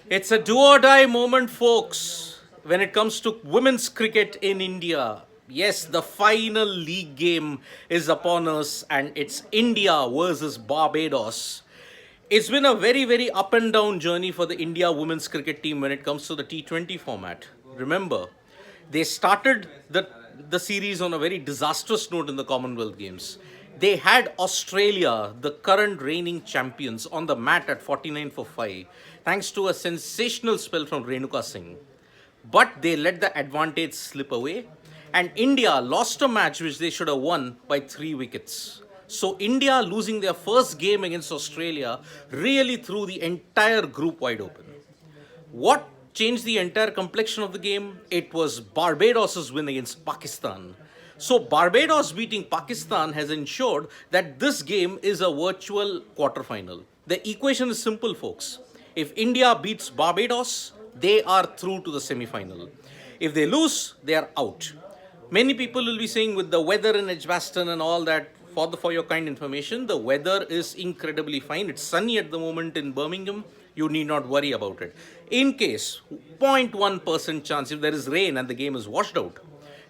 It's a do or die moment, folks, when it comes to women's cricket in India. Yes, the final league game is upon us, and it's India versus Barbados. It's been a very, very up and down journey for the India women's cricket team when it comes to the T20 format. Remember, they started the series on a very disastrous note in the Commonwealth Games. They had Australia, the current reigning champions, on the mat at 49 for 5, thanks to a sensational spell from Renuka Singh. But they let the advantage slip away, and India lost a match which they should have won by 3 wickets. So, India losing their first game against Australia really threw the entire group wide open. What changed the entire complexion of the game? It was Barbados' win against Pakistan. So, Barbados beating Pakistan has ensured that this game is a virtual quarterfinal. The equation is simple, folks. If India beats Barbados, they are through to the semi final. If they lose, they are out. Many people will be saying, with the weather in Edgbaston and all that, for your kind information, the weather is incredibly fine. It's sunny at the moment in Birmingham. You need not worry about it. In case 0.1% chance, if there is rain and the game is washed out,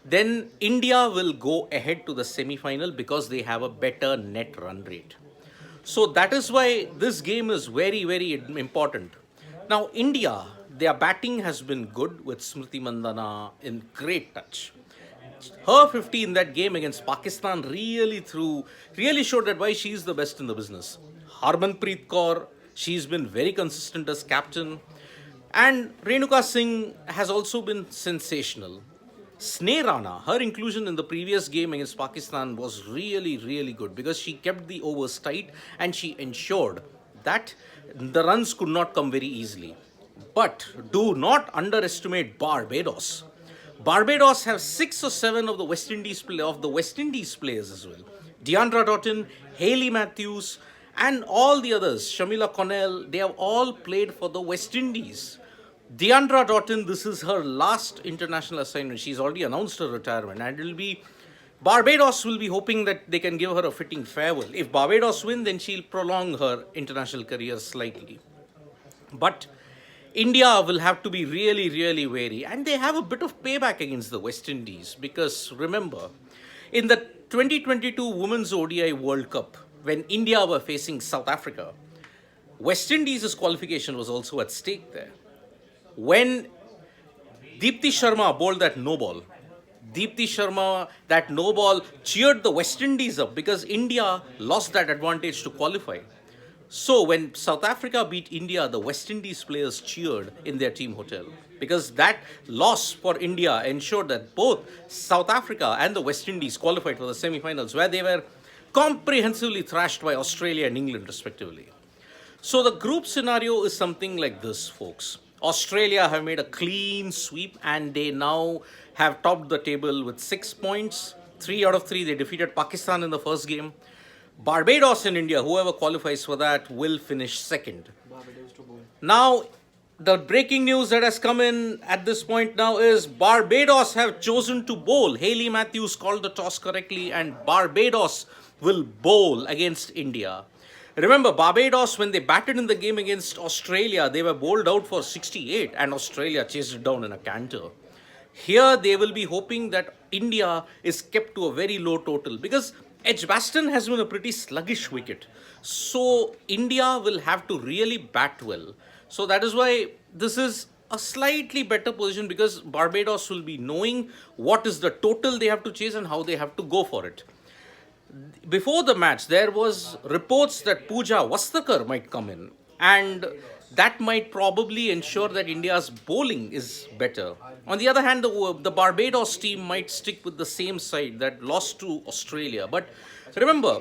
then India will go ahead to the semi final because they have a better net run rate. So that is why this game is very, very important. Now, India, their batting has been good with Smriti Mandana in great touch. Her 50 in that game against Pakistan really showed that why she is the best in the business. Harmanpreet Kaur, she's been very consistent as captain. And Renuka Singh has also been sensational. Sneh Rana, her inclusion in the previous game against Pakistan was really, really good because she kept the overs tight and she ensured that the runs could not come very easily. But do not underestimate Barbados. Barbados have 6 or 7 of the West Indies players as well. Deandra Doughton, Hayley Matthews, and all the others, Shamila Connell, they have all played for the West Indies. Deandra Doughton, this is her last international assignment. She's already announced her retirement, and Barbados will be hoping that they can give her a fitting farewell. If Barbados win, then she'll prolong her international career slightly. But India will have to be really, really wary. And they have a bit of payback against the West Indies because remember, in the 2022 Women's ODI World Cup, when India were facing South Africa, West Indies' qualification was also at stake there. When Deepti Sharma bowled that no ball, that no ball cheered the West Indies up because India lost that advantage to qualify. So when South Africa beat India, the West Indies players cheered in their team hotel because that loss for India ensured that both South Africa and the West Indies qualified for the semi-finals, where they were comprehensively thrashed by Australia and England respectively. So the group scenario is something like this, folks. Australia have made a clean sweep and they now have topped the table with 6 points. 3 out of 3 they defeated Pakistan in the first game. Barbados and India, whoever qualifies for that, will finish second. Now, the breaking news that has come in at this point now is Barbados have chosen to bowl. Hayley Matthews called the toss correctly, and Barbados will bowl against India. Remember, Barbados, when they batted in the game against Australia, they were bowled out for 68, and Australia chased it down in a canter. Here, they will be hoping that India is kept to a very low total because Edgbaston has been a pretty sluggish wicket. So, India will have to really bat well. So, that is why this is a slightly better position because Barbados will be knowing what is the total they have to chase and how they have to go for it. Before the match, there was reports that Pooja Tanya might come in, and that might probably ensure that India's bowling is better. On the other hand, the Barbados team might stick with the same side that lost to Australia. But remember,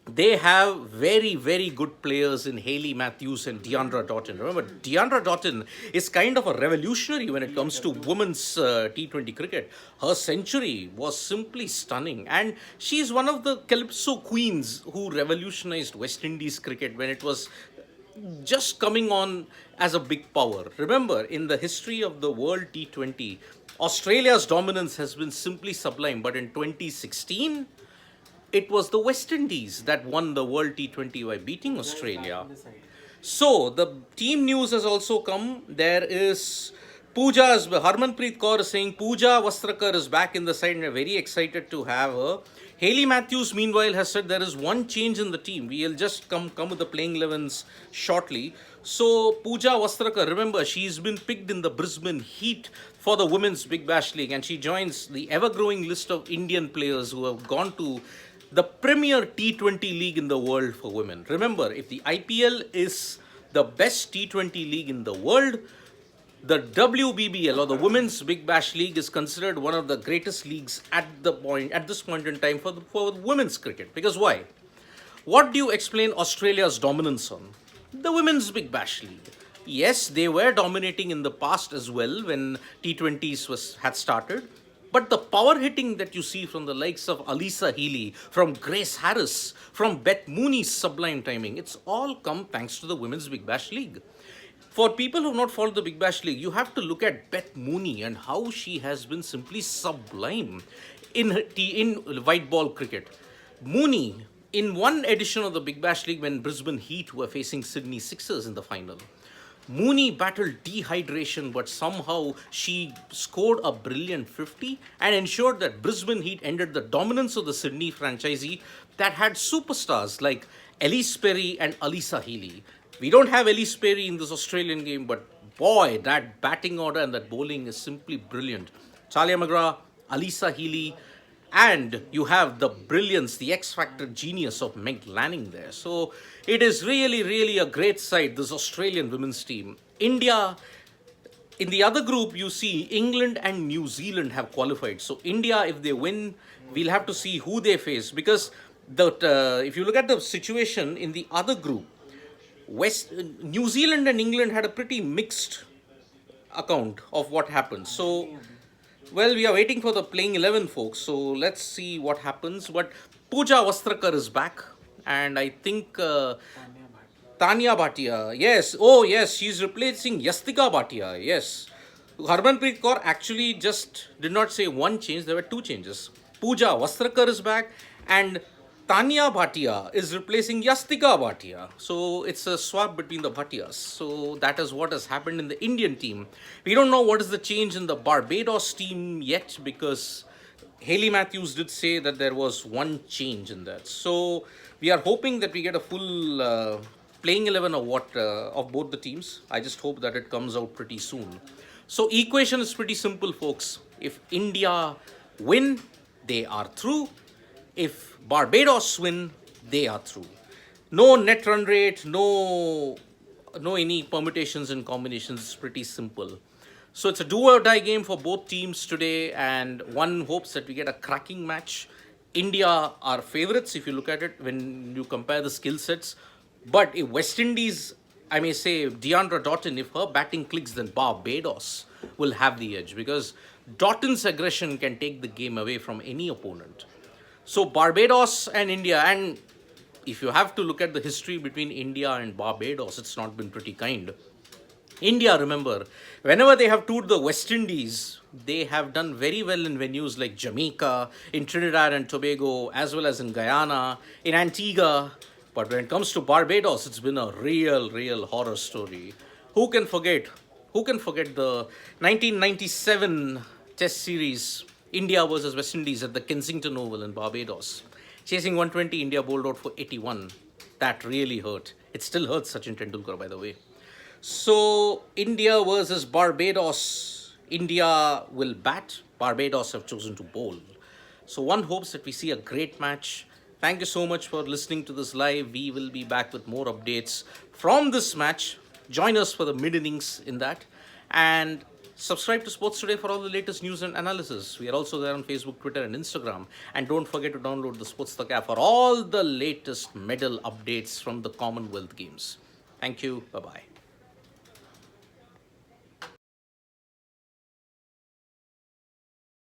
they have very, very good players in Hayley Matthews and Deandra Doughton. Remember, Deandra Doughton is kind of a revolutionary when it comes to women's T20 cricket. Her century was simply stunning. And she's one of the Calypso queens who revolutionized West Indies cricket when it was just coming on as a big power. Remember, in the history of the World T20, Australia's dominance has been simply sublime. But in 2016, it was the West Indies that won the World T20 by beating Australia. So the team news has also come. There is Pooja's Harmanpreet Kaur is saying Pooja Vastrakar is back in the side and we're very excited to have her. Haley Matthews, meanwhile, has said there is one change in the team. We'll just come with the playing 11s shortly. So Pooja Vastrakar, remember, she's been picked in the Brisbane Heat for the Women's Big Bash League, and she joins the ever-growing list of Indian players who have gone to the premier T20 league in the world for women. Remember, if the IPL is the best T20 league in the world, the WBBL or the Women's Big Bash League is considered one of the greatest leagues at this point in time for women's cricket. Because why? What do you explain Australia's dominance on? The Women's Big Bash League. Yes, they were dominating in the past as well when T20s had started. But the power hitting that you see from the likes of Alisa Healy, from Grace Harris, from Beth Mooney's sublime timing, it's all come thanks to the Women's Big Bash League. For people who have not followed the Big Bash League, you have to look at Beth Mooney and how she has been simply sublime in white ball cricket. Mooney, in one edition of the Big Bash League when Brisbane Heat were facing Sydney Sixers in the final, Mooney battled dehydration, but somehow she scored a brilliant 50 and ensured that Brisbane Heat ended the dominance of the Sydney franchisee that had superstars like Elise Perry and Alisa Healy. We don't have Elise Perry in this Australian game, but boy, that batting order and that bowling is simply brilliant. Talia McGrath, Alisa Healy, and you have the brilliance, the X Factor genius of Meg Lanning there. So it is really, really a great side, this Australian women's team. India, in the other group, you see England and New Zealand have qualified. So India, if they win, we'll have to see who they face. Because if you look at the situation in the other group, New Zealand and England had a pretty mixed account of what happened. So, well, we are waiting for the playing 11, folks. So let's see what happens. But Pooja Vastrakar is back, and I think Tanya Bhatia. Yes, oh yes, she's replacing Yastika Bhatia. Yes, Harmanpreet Kaur actually just did not say one change. There were two changes. Pooja Vastrakar is back, and Tanya Bhatia is replacing Yastika Bhatia. So it's a swap between the Bhatias. So that is what has happened in the Indian team. We don't know what is the change in the Barbados team yet because Haley Matthews did say that there was one change in that. So we are hoping that we get a full playing 11 of both the teams. I just hope that it comes out pretty soon. So equation is pretty simple, folks. If India win, they are through. If Barbados win, they are through. No net run rate, no any permutations and combinations. It's pretty simple. So it's a do or die game for both teams today, and one hopes that we get a cracking match. India are favorites if you look at it when you compare the skill sets. But if West Indies, I may say Deandra Doughton, if her batting clicks, then Barbados will have the edge because Doughton's aggression can take the game away from any opponent. So Barbados and India, and if you have to look at the history between India and Barbados, it's not been pretty kind. India, remember, whenever they have toured the West Indies, they have done very well in venues like Jamaica, in Trinidad and Tobago, as well as in Guyana, in Antigua. But when it comes to Barbados, it's been a real horror story. Who can forget? Who can forget the 1997 Test Series, India versus West Indies at the Kensington Oval in Barbados? Chasing 120, India bowled out for 81. That really hurt. It still hurts Sachin Tendulkar, by the way. So, India versus Barbados. India will bat. Barbados have chosen to bowl. So, one hopes that we see a great match. Thank you so much for listening to this live. We will be back with more updates from this match. Join us for the mid-innings in that. And subscribe to Sports Today for all the latest news and analysis. We are also there on Facebook, Twitter, and Instagram. And don't forget to download the SportsTalk app for all the latest medal updates from the Commonwealth Games. Thank you. Bye-bye.